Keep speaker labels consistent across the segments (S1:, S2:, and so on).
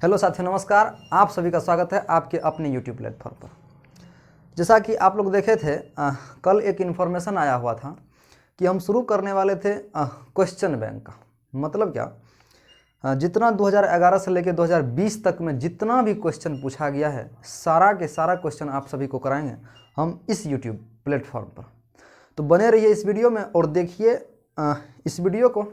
S1: Hello साथियों, नमस्कार। आप सभी का स्वागत है आपके अपने यूट्यूब प्लेटफॉर्म पर। जैसा कि आप लोग देखे थे, कल एक इन्फॉर्मेशन आया हुआ था कि हम शुरू करने वाले थे क्वेश्चन बैंक का। मतलब क्या, जितना 2011 से लेकर 2020 तक में जितना भी क्वेश्चन पूछा गया है, सारा के सारा क्वेश्चन आप सभी को कराएंगे हम इस यूट्यूब प्लेटफॉर्म पर। तो बने रहिए इस वीडियो में और देखिए इस वीडियो को।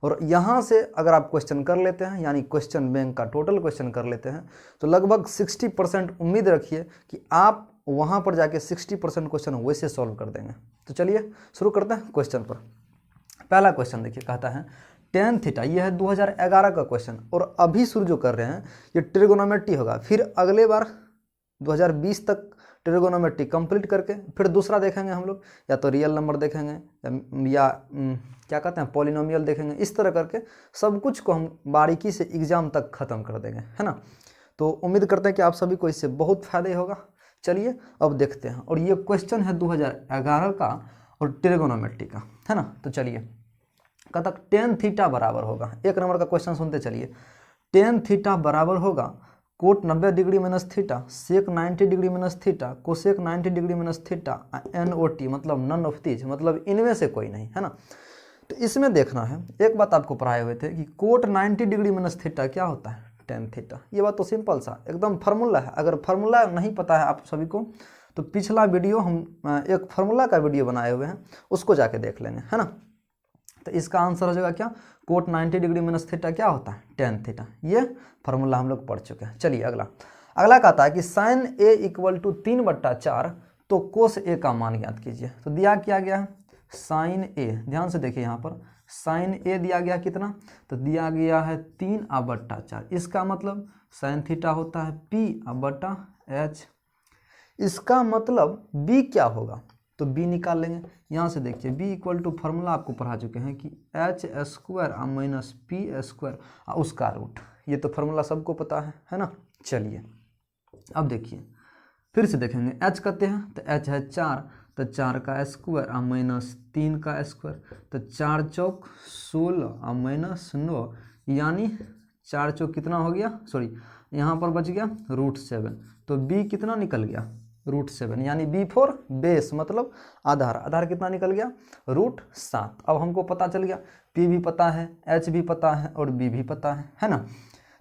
S1: और यहाँ से अगर आप क्वेश्चन कर लेते हैं, यानी क्वेश्चन बैंक का टोटल क्वेश्चन कर लेते हैं, तो लगभग 60% उम्मीद रखिए कि आप वहाँ पर जाके 60% क्वेश्चन वैसे सॉल्व कर देंगे। तो चलिए शुरू करते हैं क्वेश्चन पर। पहला क्वेश्चन देखिए, कहता है tan थीटा। ये है 2011 का क्वेश्चन और अभी शुरू जो कर रहे हैं ये ट्रिगोनोमेट्री होगा। फिर अगले बार 2020 तक ट्रिगोनोमेट्री कंप्लीट करके फिर दूसरा देखेंगे हम लोग, या तो रियल नंबर देखेंगे या क्या कहते हैं पॉलिनोमियल देखेंगे। इस तरह करके सब कुछ को हम बारीकी से एग्जाम तक ख़त्म कर देंगे, है ना। तो उम्मीद करते हैं कि आप सभी को इससे बहुत फायदा होगा। चलिए अब देखते हैं। और ये क्वेश्चन है 2011 का और ट्रिगोनोमेट्री का, है ना। तो चलिए, कब तक tan थीटा बराबर होगा। एक नंबर का क्वेश्चन सुनते चलिए। tan थीटा बराबर होगा cot 90 degree minus theta, sec 90 degree minus theta, cosec 90 degree minus theta, NOT मतलब नन ऑफ दीज, मतलब इनमें से कोई नहीं, है ना। तो इसमें देखना है, एक बात आपको पढ़ाए हुए थे कि कोट 90 डिग्री माइनस थीटा क्या होता है, tan थीटा। ये बात तो सिंपल सा एकदम फार्मूला है। अगर फार्मूला नहीं पता है आप सभी को तो पिछला वीडियो हम एक फार्मूला का वीडियो बनाए हुए हैं, उसको जाके देख लेंगे, है ना। तो इसका आंसर हो जाएगा क्या, कोट 90 डिग्री माइनस थीटा क्या होता है, tan थीटा। ये फार्मूला हम लोग पढ़ चुके हैं। चलिए अगला कहता है कि साइन a इक्वल टू 3/4 तो कोस a का मान ज्ञात कीजिए। तो दिया क्या गया है, साइन a, ध्यान से देखिए यहाँ पर साइन a दिया गया कितना, तो दिया गया है 3/4। इसका मतलब साइन थीटा होता है P/H। इसका मतलब b क्या होगा, तो b निकाल लेंगे। यहाँ से देखिए b इक्वल टू फार्मूला आपको पढ़ा चुके हैं कि h² माइनस p² उसका रूट। ये तो फार्मूला सबको पता है ना। चलिए अब देखिए, फिर से देखेंगे h कहते हैं तो h है 4, तो 4 का स्क्वायर माइनस 3 का स्क्वायर, तो 4 चौक 16 माइनस 9, यानी 4 चौक कितना हो गया, सॉरी यहाँ पर बच गया √7। तो b कितना निकल गया, √7, यानी b फॉर बेस मतलब आधार कितना निकल गया, √7। अब हमको पता चल गया p भी पता है, h भी पता है और b भी पता है ना।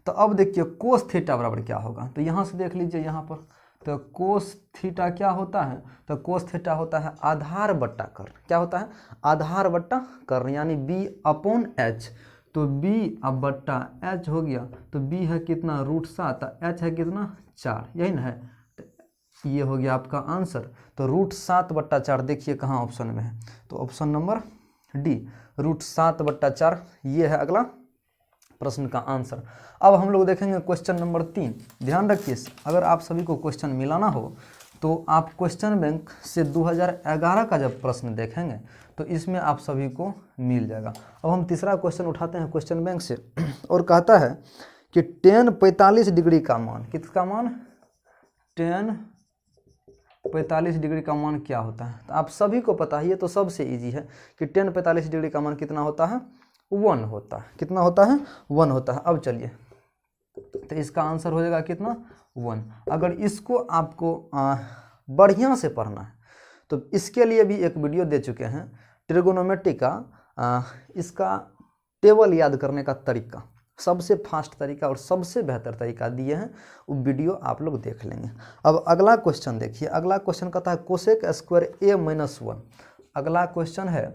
S1: तो अब देखिए कोस थीटा बराबर क्या होगा, तो यहाँ से देख लीजिए यहाँ पर, तो कोस थीटा क्या होता है, तो कोस थीटा होता है आधार बट्टा कर्ण। क्या होता है, आधार बट्टा कर्ण, यानी b/h। तो b/h हो गया, तो b है कितना √7, h है कितना 4, यही ना है। तो ये हो गया आपका आंसर। तो √7/4 देखिए कहाँ ऑप्शन में है, तो ऑप्शन नंबर डी √7/4 ये है अगला प्रश्न का आंसर। अब हम लोग देखेंगे क्वेश्चन नंबर 3। ध्यान रखिए, अगर आप सभी को क्वेश्चन मिलाना हो तो आप क्वेश्चन बैंक से 2011 का जब प्रश्न देखेंगे तो इसमें आप सभी को मिल जाएगा। अब हम तीसरा क्वेश्चन उठाते हैं क्वेश्चन बैंक से और कहता है कि tan 45 डिग्री का मान, किसका मान, tan 45 डिग्री का मान क्या होता है। तो आप सभी को पता है, ये तो सबसे इजी है कि tan 45 डिग्री का मान कितना होता है, 1 होता है। कितना होता है, 1 होता है। अब चलिए, तो इसका आंसर हो जाएगा कितना, 1। अगर इसको आपको बढ़िया से पढ़ना है तो इसके लिए भी एक वीडियो दे चुके हैं, ट्रिगोनोमेट्री का इसका टेबल याद करने का तरीका, सबसे फास्ट तरीका और सबसे बेहतर तरीका दिए हैं, वो वीडियो आप लोग देख लेंगे। अब अगला क्वेश्चन देखिए। अगला क्वेश्चन कहता है कोसेक स्क्वायर a-1। अगला क्वेश्चन है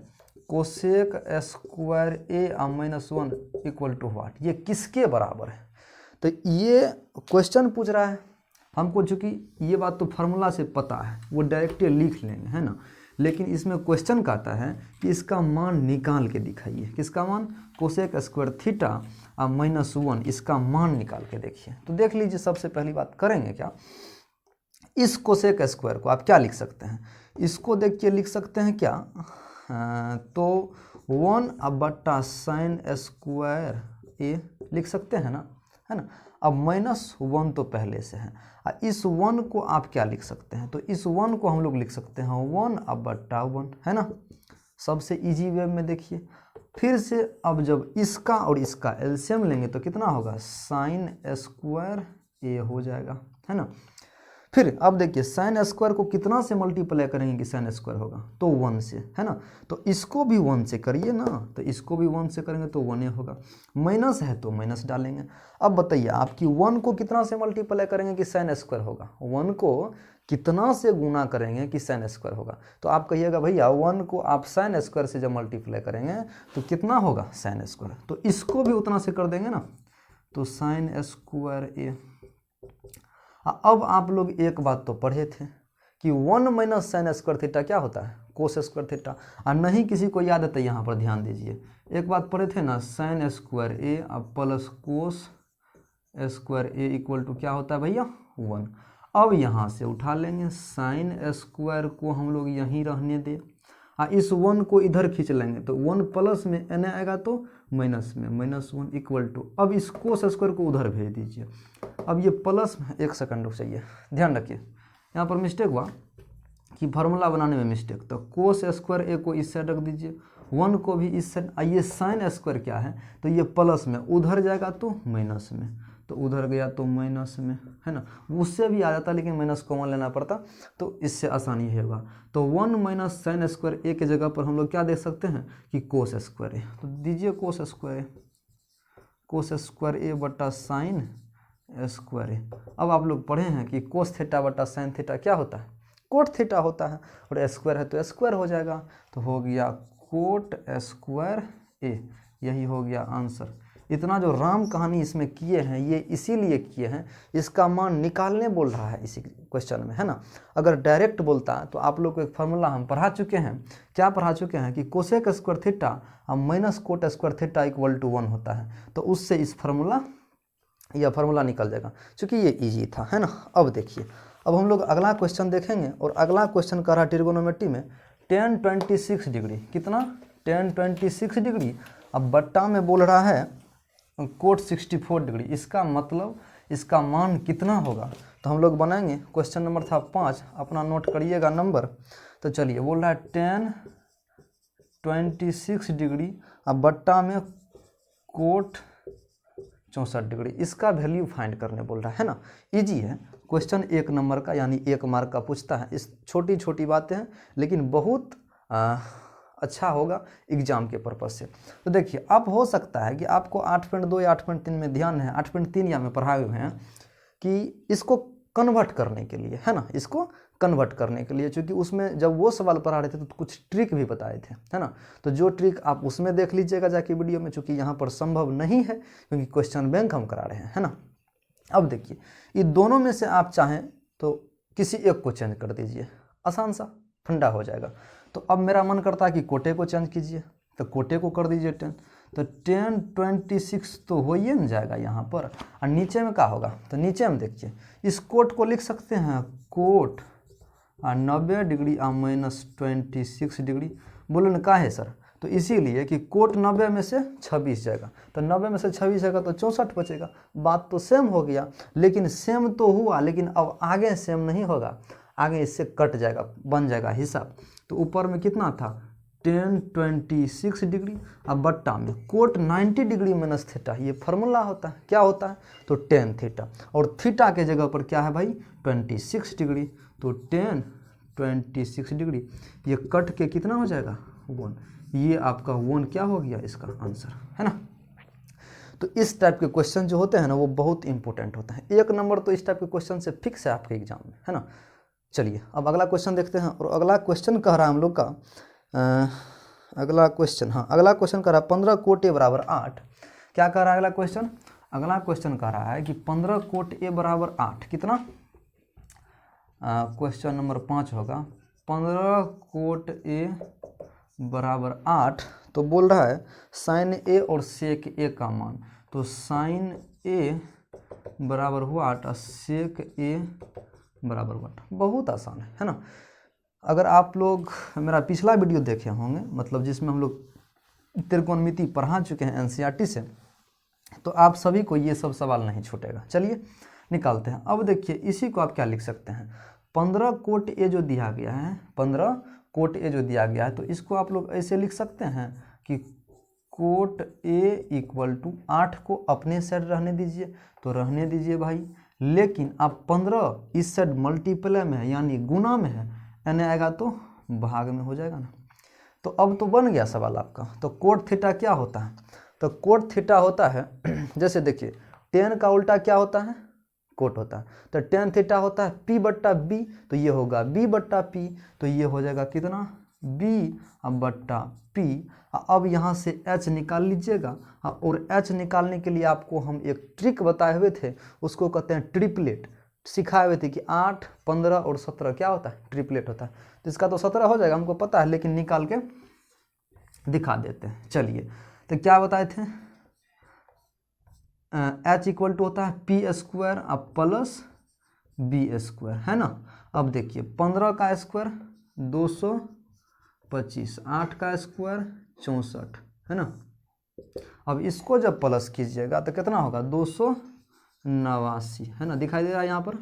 S1: cosec square a-1 equal to what, ये किसके बराबर है। तो ये क्वेश्चन पूछ रहा है हमको, चूँकि ये बात तो फार्मूला से पता है, वो डायरेक्ट लिख लेंगे, है ना। लेकिन इसमें क्वेश्चन कहता है कि इसका मान निकाल के दिखाइए। किसका मान, कोसेक स्क्वायर थीटा -1, इसका मान निकाल के देखिए। तो देख लीजिए, सबसे पहली बात करेंगे क्या, इस कोसेक स्क्वायर को आप क्या लिख सकते हैं, इसको देखिए लिख सकते हैं क्या, तो 1/sin स्क्वायर a लिख सकते हैं ना, है ना। अब -1 तो पहले से है, इस 1 को आप क्या लिख सकते हैं, तो इस 1 को हम लोग लिख सकते हैं 1/1, है ना। सबसे इजी वे में देखिए, फिर से अब जब इसका और इसका एलसीएम लेंगे तो कितना होगा, साइन स्क्वायर ए हो जाएगा, है ना। फिर अब देखिए साइन स्क्वायर को कितना से मल्टीप्लाई करेंगे कि साइन स्क्वायर होगा, तो 1 से, है ना। तो इसको भी 1 से करिए ना, तो इसको भी 1 से करेंगे तो 1 होगा, माइनस है तो माइनस डालेंगे। अब बताइए आपकी 1 को कितना से मल्टीप्लाई करेंगे कि साइन स्क्वायर होगा, 1 को कितना से गुना करेंगे कि साइन स्क्वायर होगा। तो आप कहिएगा भैया 1 को आप साइन स्क्वायर से जब मल्टीप्लाई करेंगे तो कितना होगा, साइन स्क्वायर। तो इसको भी उतना से कर देंगे ना, तो साइन स्क्वायर ए। अब आप लोग एक बात तो पढ़े थे कि 1 माइनस साइन स्क्वायर थीटा क्या होता है, कोस स्क्वायर थीटा। और नहीं किसी को याद है तो यहाँ पर ध्यान दीजिए, एक बात पढ़े थे ना, साइन स्क्वायर ए अब plus cos square a equal to क्या होता है भैया, 1। अब यहाँ से उठा लेंगे, साइन स्क्वायर को हम लोग यहीं रहने दें, इस 1 को इधर खींच लेंगे तो 1 प्लस में n आएगा तो माइनस में -1 इक्वल टू, अब इस कोस स्क्वायर को उधर भेज दीजिए। अब ये प्लस में, एक सेकंड रुक जाइए, ध्यान रखिए यहाँ पर मिस्टेक हुआ कि फार्मूला बनाने में मिस्टेक, तो कोस स्क्वायर ए को इस साइड रख दीजिए, 1 को भी इस साइड। ये साइन स्क्वायर क्या है, तो ये प्लस में उधर जाएगा तो माइनस में, तो उधर गया तो माइनस में, है ना। उससे भी आ जाता लेकिन माइनस कॉमन लेना पड़ता, तो इससे आसानी है होगा। तो 1 माइनस साइन स्क्वायर ए के जगह पर हम लोग क्या देख सकते हैं कि कोस स्क्वायर ए, तो दीजिए कोस स्क्वायर ए बटा साइन स्क्वायर ए। अब आप लोग पढ़े हैं कि कोस थीटा बटा साइन थीटा क्या होता है, कोट थीटा होता है, और स्क्वायर है तो स्क्वायर हो जाएगा, तो हो गया कोट स्क्वायर ए, यही हो गया आंसर। इतना जो राम कहानी इसमें किए हैं ये इसीलिए किए हैं, इसका मान निकालने बोल रहा है इसी क्वेश्चन में, है ना। अगर डायरेक्ट बोलता तो आप लोग को एक फार्मूला हम पढ़ा चुके हैं, क्या पढ़ा चुके हैं कि कोसेक स्क्वायर थीटा और minus cot square theta equal to 1 होता है, तो उससे इस यह फार्मूला निकल जाएगा, क्योंकि ये इजी था, है ना। अब देखिए, अब हम लोग अगला क्वेश्चन देखेंगे, और अगला क्वेश्चन कर रहा है ट्रिगोनोमेट्री में tan 26 डिग्री, कितना, tan 26 डिग्री, अब बट्टा में बोल रहा है कोट 64 डिग्री, इसका मतलब इसका मान कितना होगा। तो हम लोग बनाएंगे, क्वेश्चन नंबर था 5, अपना नोट करिएगा नंबर। तो चलिए, बोल रहा है tan 26 डिग्री अब बट्टा में कोट 64 डिग्री, इसका वैल्यू फाइंड करने बोल रहा है ना। इजी है क्वेश्चन, 1 नंबर का यानी 1 मार्क का पूछता है। इस छोटी छोटी बातें हैं लेकिन बहुत अच्छा होगा एग्जाम के पर्पज से। तो देखिए, अब हो सकता है कि आपको 8.2 या 8.3 में ध्यान है, 8.3 या में पढ़ाए हुए हैं कि इसको कन्वर्ट करने के लिए, है ना, इसको कन्वर्ट करने के लिए, क्योंकि उसमें जब वो सवाल पढ़ा रहे थे तो कुछ ट्रिक भी बताए थे, है ना। तो जो ट्रिक आप उसमें देख लीजिएगा जाके वीडियो में, चूँकि यहाँ पर संभव नहीं है क्योंकि क्वेश्चन बैंक हम करा रहे हैं, है ना। अब देखिए, ये दोनों में से आप चाहें तो किसी एक को चेंज कर दीजिए, आसान सा फंडा हो जाएगा। तो अब मेरा मन करता है कि कोटे को चेंज कीजिए, तो कोटे को कर दीजिए 10, तो tan 26 तो हो ही न जाएगा यहाँ पर, और नीचे में क्या होगा, तो नीचे में देखिए इस कोट को लिख सकते हैं कोट 90 डिग्री और -26 डिग्री। बोले न का है सर, तो इसीलिए कि कोट 90 में से 26 जाएगा, तो 90 में से 26 जाएगा तो 64 बचेगा। बात तो सेम हो गया, लेकिन सेम तो हुआ, लेकिन अब आगे सेम नहीं होगा, आगे इससे कट जाएगा, बन जाएगा हिसाब। तो ऊपर में कितना था tan 26 डिग्री, अब बट्टा में कोट 90 डिग्री माइनस थीटा, ये फार्मूला होता है, क्या होता है, तो tan थीटा, और थीटा के जगह पर क्या है भाई 26 डिग्री, तो tan 26 डिग्री, ये कट के कितना हो जाएगा 1, ये आपका 1 क्या हो गया इसका आंसर, है ना। तो इस टाइप के क्वेश्चन जो होते हैं ना वो बहुत इंपॉर्टेंट होता है, 1 नंबर तो इस टाइप के क्वेश्चन से फिक्स है आपके एग्जाम में, है ना। चलिए, अब अगला क्वेश्चन देखते हैं, और अगला क्वेश्चन कह रहा है हम लोग का अगला क्वेश्चन, हाँ अगला क्वेश्चन कह रहा है 15 कोट ए बराबर 8। क्या कह रहा है अगला क्वेश्चन, अगला क्वेश्चन कह रहा है कि 15 कोट ए बराबर 8, कितना, क्वेश्चन नंबर 5 होगा, 15 कोट ए बराबर 8, तो बोल रहा है साइन ए और सेक ए का मान, तो साइन ए बराबर हुआ 8 और सेक ए बराबर 8। बहुत आसान है ना। अगर आप लोग मेरा पिछला वीडियो देखे होंगे, मतलब जिसमें हम लोग त्रिकोणमिति पढ़ा चुके हैं एनसीईआरटी से, तो आप सभी को ये सब सवाल नहीं छूटेगा। चलिए निकालते हैं। अब देखिए, इसी को आप क्या लिख सकते हैं, 15 कोट ए जो दिया गया है, 15 कोट ए जो दिया गया है, तो इसको आप लोग ऐसे लिख सकते हैं कि कोट ए इक्वल टू 8 को अपने साइड रहने दीजिए, तो रहने दीजिए भाई, लेकिन अब 15 इस साइड मल्टीप्लाई में है यानी गुना में है, यानी आएगा तो भाग में हो जाएगा ना। तो अब तो बन गया सवाल आपका। तो कोट थीटा क्या होता है? तो कोट थीटा होता है जैसे देखिए टेन का उल्टा क्या होता है? कोट होता है। तो टेन थीटा होता है P बट्टा B, तो ये होगा B बट्टा P, तो ये हो जाएगा कितना? B बट्टा P। अब यहाँ से H निकाल लीजिएगा, और H निकालने के लिए आपको हम एक ट्रिक बताए हुए थे, उसको कहते हैं ट्रिपलेट। सिखाए हुए थे कि 8, 15 और 17 क्या होता है? ट्रिपलेट होता है। तो इसका तो 17 हो जाएगा, हमको पता है, लेकिन निकाल के दिखा देते हैं। चलिए, तो क्या बताए थे? H इक्वल टू होता है P स्क्वायर अब प्लस B स्क्वायर, है ना। अब देखिए 15 का स्क्वायर 225, 8 का स्क्वायर 64, है ना। अब इसको जब प्लस कीजिएगा तो कितना होगा? 289, है ना, दिखाई दे रहा है यहाँ पर।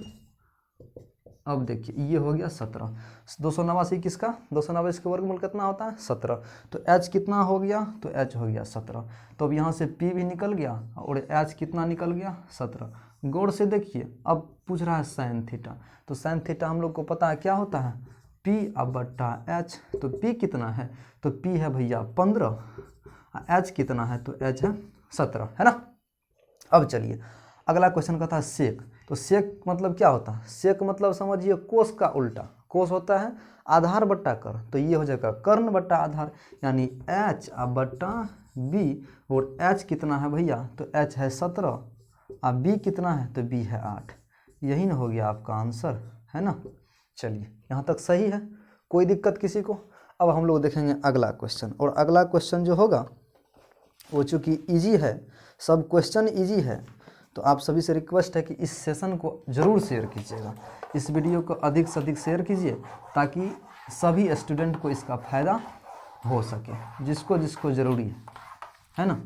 S1: अब देखिए ये हो गया 17, 289 किसका? 289 के वर्गमूल कितना होता है? 17। तो H कितना हो गया? तो H हो गया 17। तो अब यहाँ से P भी निकल गया और H कितना निकल गया? 17। गौर से देखिए, अब पूछ रहा है साइन थीटा, तो साइन थीटा हम लोग को पता है क्या होता है? P बट्टा H। तो P कितना है? तो P है भैया 15, H कितना है? तो H है 17, है ना। अब चलिए अगला क्वेश्चन का था सेक। तो सेक मतलब क्या होता है? सेक मतलब समझिए कोस का उल्टा। कोस होता है आधार बट्टा कर, तो ये हो जाएगा कर्ण बट्टा आधार, यानी H बट्टा B। और H कितना है भैया? तो H है 17, अब B कितना है? तो B है 8। यही ना हो गया आपका आंसर, है ना। चलिए यहाँ तक सही है, कोई दिक्कत किसी को? अब हम लोग देखेंगे अगला क्वेश्चन, और अगला क्वेश्चन जो होगा वो चूँकि ईजी है, सब क्वेश्चन ईजी है, तो आप सभी से रिक्वेस्ट है कि इस सेशन को ज़रूर शेयर कीजिएगा, इस वीडियो को अधिक से अधिक शेयर कीजिए, ताकि सभी स्टूडेंट को इसका फ़ायदा हो सके, जिसको जिसको ज़रूरी है ना।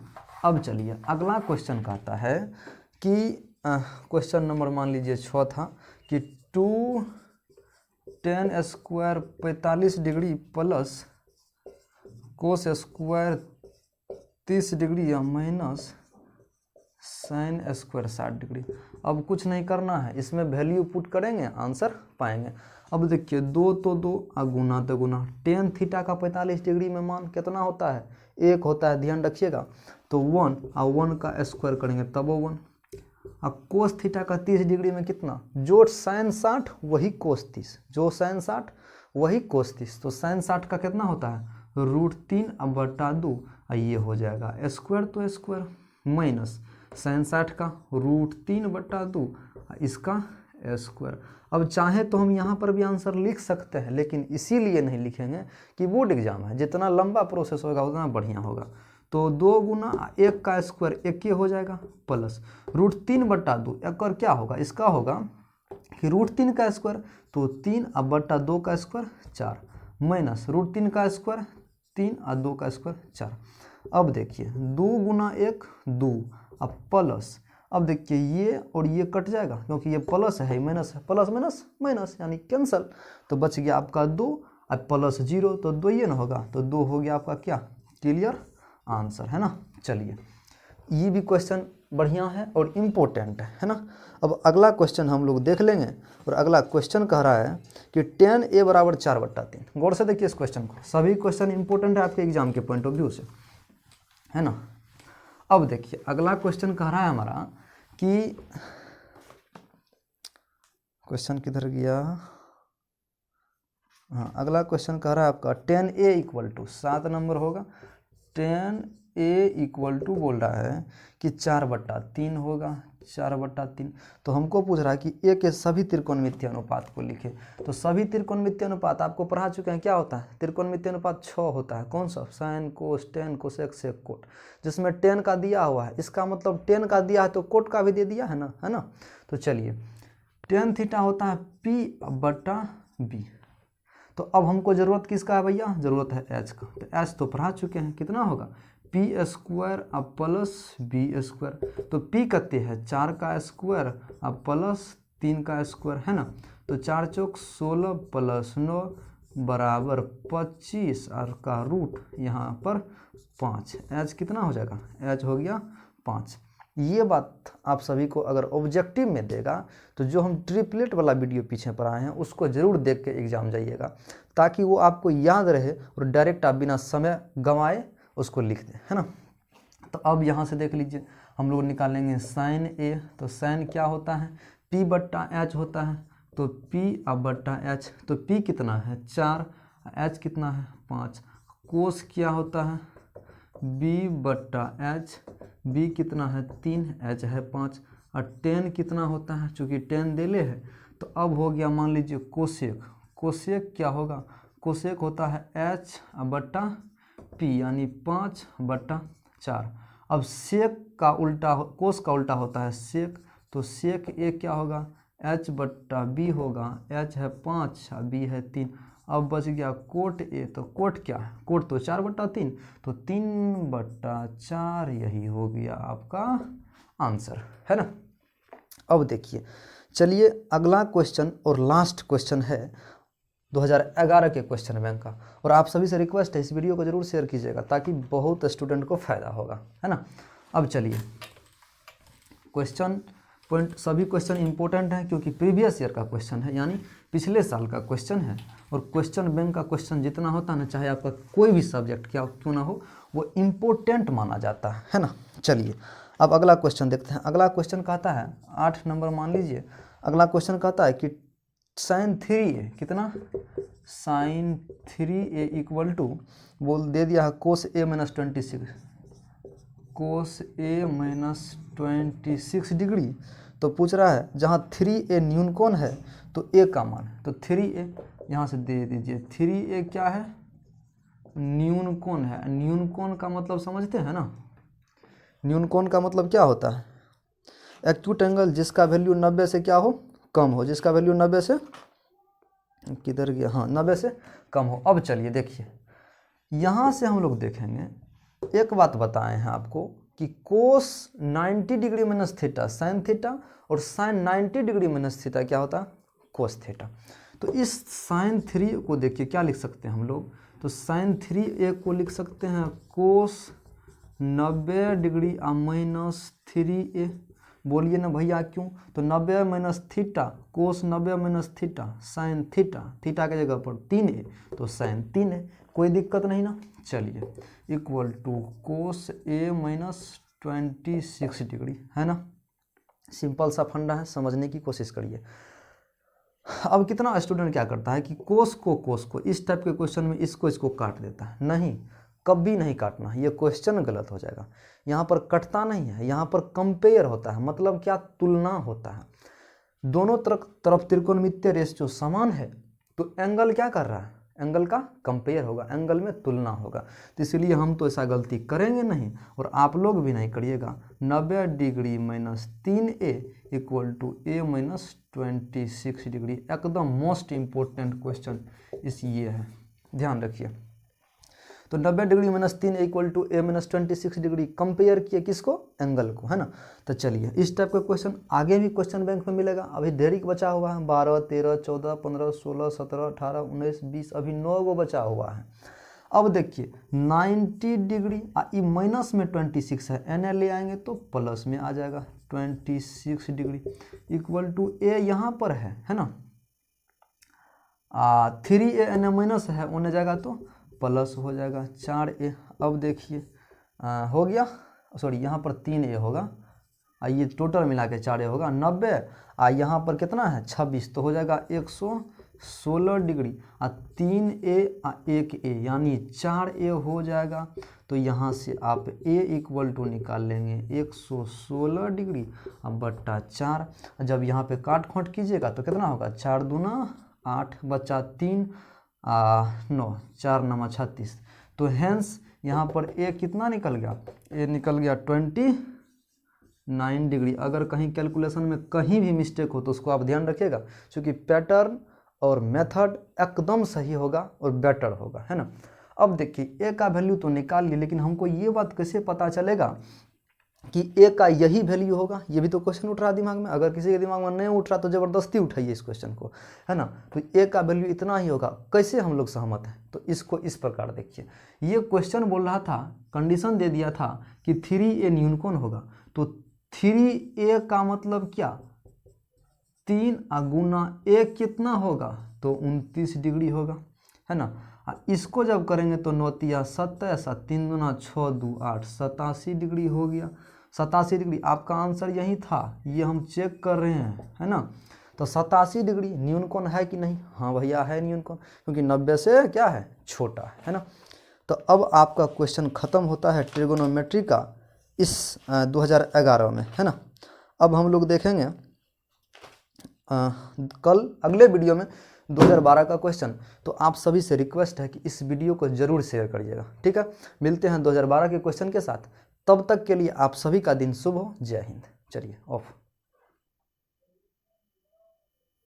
S1: अब चलिए अगला क्वेश्चन कहता है कि क्वेश्चन नंबर मान लीजिए 6 था कि 2 tan square 45 degree plus cos square 30 degree या माइनस साइन स्क्वायर 60 डिग्री। अब कुछ नहीं करना है, इसमें वैल्यू पुट करेंगे, आंसर पाएंगे। अब देखिए 2 तो 2 गुना तो गुना, टेन थीटा का 45 डिग्री में मान कितना होता है? 1 होता है, ध्यान रखिएगा। तो 1 और 1 का स्क्वायर करेंगे तब वो 1। अब कोस थीटा का 30 डिग्री में कितना? जो साइन 60 वही कोस 30, जो साइन 60 वही कोस 30। तो साइन 60 का कितना होता है? √3 बट्टा 2, ये हो जाएगा स्क्वायर, तो स्क्वायर माइनस साइन 60 का √3 बट्टा 2, इसका स्क्वायर। अब चाहे तो हम यहाँ पर भी आंसर लिख सकते हैं, लेकिन इसीलिए नहीं लिखेंगे कि बोर्ड एग्जाम है, जितना लंबा प्रोसेस होगा उतना बढ़िया होगा। तो 2 गुना 1 का स्क्वायर 1 हो जाएगा, प्लस √3 बट्टा 2, एक और क्या होगा? इसका होगा कि √3 का स्क्वायर, तो 3 बट्टा 2 का स्क्वायर 4, माइनस √3 का स्क्वायर 3 और 2 का स्क्वायर 4। अब देखिए 2 गुना 1 2, अब प्लस, अब देखिए ये और ये कट जाएगा, क्योंकि ये प्लस है माइनस है, प्लस माइनस माइनस यानी कैंसल। तो बच गया आपका 2 और प्लस 0, तो 2 ये ना होगा, तो 2 हो गया आपका क्या? क्लियर आंसर, है ना। चलिए ये भी क्वेश्चन बढ़िया है और इम्पोर्टेंट है ना। अब अगला क्वेश्चन हम लोग देख लेंगे, और अगला क्वेश्चन कह रहा है कि tan a बराबर 4/3। गौर से देखिए इस क्वेश्चन को, सभी क्वेश्चन इंपॉर्टेंट है आपके एग्जाम के पॉइंट ऑफ व्यू से, है ना। अब देखिए अगला क्वेश्चन कह रहा है हमारा कि क्वेश्चन किधर गया? हाँ, अगला क्वेश्चन कह रहा है आपका tan a equal to 7 number होगा। tan a इक्वल टू बोल रहा है कि 4/3 होगा, 4/3। तो हमको पूछ रहा है कि a के सभी त्रिकोणमितीय अनुपात को लिखे। तो सभी त्रिकोणमितीय अनुपात आपको पढ़ा चुके हैं, क्या होता है? त्रिकोणमितीय अनुपात 6 होता है। कौन सा? साइन, कोस, टेन, कोसेक, सेक, कोट। जिसमें टेन का दिया हुआ है, इसका मतलब टेन का दिया है तो कोट का भी दे दिया है ना, तो चलिए tan थीटा होता है P/B। तो अब हमको ज़रूरत किसका है भैया? ज़रूरत है H का। तो H तो पढ़ा चुके हैं, कितना होगा? P² plus B square. तो P कितने है? 4 का स्क्वायर प्लस 3 का स्क्वायर, है ना। तो 4 चौक 16 प्लस 9 बराबर 25 और का रूट यहाँ पर 5। एच कितना हो जाएगा, एच हो गया 5। ये बात आप सभी को अगर ऑब्जेक्टिव में देगा तो जो हम ट्रिपलेट वाला वीडियो पीछे पर आए हैं उसको ज़रूर देख के एग्ज़ाम जाइएगा, ताकि वो आपको याद रहे और डायरेक्ट आप बिना समय गंवाए उसको लिख दें, है ना। तो अब यहाँ से देख लीजिए, हम लोग निकालेंगे साइन ए। तो साइन क्या होता है, पी बट्टा एच होता है। तो पी अब बट्टा एच, तो पी कितना है 4, एच कितना है 5। कोस क्या होता है, बी बट्टा एच, बी कितना है 3, एच है 5। और टेन कितना होता है, चूँकि टेन देले है तो अब हो गया मान लीजिए कोसेक। कोसेक क्या होगा, कोसेक होता है एच बट्टा पी, यानी 5 बट्टा 4। अब सेक का उल्टा, कोस का उल्टा होता है सेक। तो सेक ए क्या होगा, एच बट्टा बी होगा, एच है 5 बी है 3। अब बच गया कोट ए। तो कोट क्या है, कोट तो 4 बट्टा 3, तो 3 बट्टा 4 यही हो गया आपका आंसर, है ना। अब देखिए, चलिए अगला क्वेश्चन और लास्ट क्वेश्चन है 2011 के क्वेश्चन बैंक का। और आप सभी से रिक्वेस्ट है इस वीडियो को जरूर शेयर कीजिएगा, ताकि बहुत स्टूडेंट को फायदा होगा, है ना। अब चलिए, क्वेश्चन पॉइंट, सभी क्वेश्चन इंपॉर्टेंट हैं क्योंकि प्रीवियस ईयर का क्वेश्चन है, यानी पिछले साल का क्वेश्चन है। और क्वेश्चन बैंक का क्वेश्चन जितना होता है ना, चाहे आपका कोई भी सब्जेक्ट क्या क्यों ना हो, वो इम्पोर्टेंट माना जाता है ना। चलिए अब अगला क्वेश्चन देखते हैं। अगला क्वेश्चन कहता है 8 नंबर मान लीजिए। अगला क्वेश्चन कहता है कि साइन 3a कितना, साइन 3a इक्वल टू, बोल दे दिया है कोस a minus 26, cos a minus 26 degree. तो पूछ रहा है जहाँ 3a न्यून कोण है तो a का मान है। तो 3a यहाँ से दे दीजिए, 3a क्या है, न्यून कोण है। न्यून कोण का मतलब समझते हैं ना, न्यून कोण का मतलब क्या होता है, एक्यूट एंगल जिसका वैल्यू 90 से क्या हो, कम हो, जिसका वैल्यू 90 से, किधर गया, हाँ 90 से कम हो। अब चलिए देखिए, यहाँ से हम लोग देखेंगे, एक बात बताए हैं आपको कि कोस 90 degree minus theta sine theta, और साइन 90 डिग्री माइनस थीटा क्या होता है, कोस थीटा। तो इस साइन 3 को देखिए क्या लिख सकते हैं हम लोग, तो साइन 3a को लिख सकते हैं कोस 90 डिग्री माइनस 3a। बोलिए ना भैया क्यों, तो 90 माइनस थीटा, कोस 90 minus theta sine theta, theta के जगह पर 3a, तो साइन 3a, कोई दिक्कत नहीं ना। चलिए equal to cos a minus 26 degree, है ना। सिंपल सा फंडा है, समझने की कोशिश करिए। अब कितना स्टूडेंट क्या करता है कि कोस को इस टाइप के क्वेश्चन में इसको काट देता है। नहीं, कभी नहीं काटना, ये क्वेश्चन गलत हो जाएगा। यहाँ पर कटता नहीं है, यहाँ पर कंपेयर होता है। मतलब क्या, तुलना होता है। दोनों तरफ त्रिकोणमितीय रेशियो समान है तो एंगल क्या कर रहा है, एंगल का कंपेयर होगा, एंगल में तुलना होगा। तो इसलिए हम तो ऐसा गलती करेंगे नहीं, और आप लोग भी नहीं करिएगा। 90 degree minus 3a equal to a minus 26 degree, एकदम मोस्ट इम्पोर्टेंट क्वेश्चन इस ये है, ध्यान रखिए। तो 90 degree minus 3 equal to a minus 26 degree, compare किए किसको, एंगल को, है ना। तो चलिए इस टाइप का क्वेश्चन आगे भी क्वेश्चन बैंक में मिलेगा। अभी देरी बचा हुआ है, 12 13 14 15 16 17 18 19 20, अभी 9 गो बचा हुआ है। अब देखिए 90 डिग्री माइनस में 26 है, एन ले आएंगे तो प्लस में आ जाएगा 26 डिग्री इक्वल टू a यहाँ पर है ना, 3a एन माइनस है, उन्हें जाएगा तो प्लस हो जाएगा 4a। अब देखिए हो गया, सॉरी यहाँ पर 3a होगा, ये टोटल मिला के 4a होगा 90, यहाँ पर कितना है 26, तो हो जाएगा 116 डिग्री, 3a 1a यानी 4a हो जाएगा। तो यहाँ से आप a इक्वल टू निकाल लेंगे 116 डिग्री बट्टा 4। जब यहाँ पे काट खोट कीजिएगा तो कितना होगा, 4 दूना 8 बचा 3 9, 4 9 36। तो हेंस यहाँ पर a कितना निकल गया, a निकल गया 29 डिग्री। अगर कहीं कैलकुलेशन में कहीं भी मिस्टेक हो तो उसको आप ध्यान रखिएगा, क्योंकि पैटर्न और मेथड एकदम सही होगा और बेटर होगा, है ना। अब देखिए a का वैल्यू तो निकाल ली, लेकिन हमको ये बात कैसे पता चलेगा कि ए का यही वैल्यू होगा, ये भी तो क्वेश्चन उठ रहा है दिमाग में। अगर किसी के दिमाग में नहीं उठ रहा तो ज़बरदस्ती उठाइए इस क्वेश्चन को, है ना। तो ए का वैल्यू इतना ही होगा, कैसे हम लोग सहमत हैं? तो इसको इस प्रकार देखिए, ये क्वेश्चन बोल रहा था, कंडीशन दे दिया था कि 3a न्यूनकोण होगा। तो 3a का मतलब क्या, 3 गुना a कितना होगा, तो 29 डिग्री होगा, है ना। इसको जब करेंगे तो 9 तिया 27, 3 दूना 6 2 8, 87 डिग्री हो गया। 87 डिग्री आपका आंसर यही था, ये हम चेक कर रहे हैं, है ना। तो 87 डिग्री न्यूनकोण है कि नहीं? हाँ भैया है न्यूनकोण, क्योंकि 90 से क्या है, छोटा है ना। तो अब आपका क्वेश्चन ख़त्म होता है ट्रिगोनोमेट्री का इस 2011 में, है ना। अब हम लोग देखेंगे कल अगले वीडियो में 2012 का क्वेश्चन। तो आप सभी से रिक्वेस्ट है कि इस वीडियो को ज़रूर शेयर करिएगा, ठीक है। मिलते हैं 2012 के क्वेश्चन के साथ, तब तक के लिए आप सभी का दिन शुभ हो। जय हिंद। चलिए ऑफ।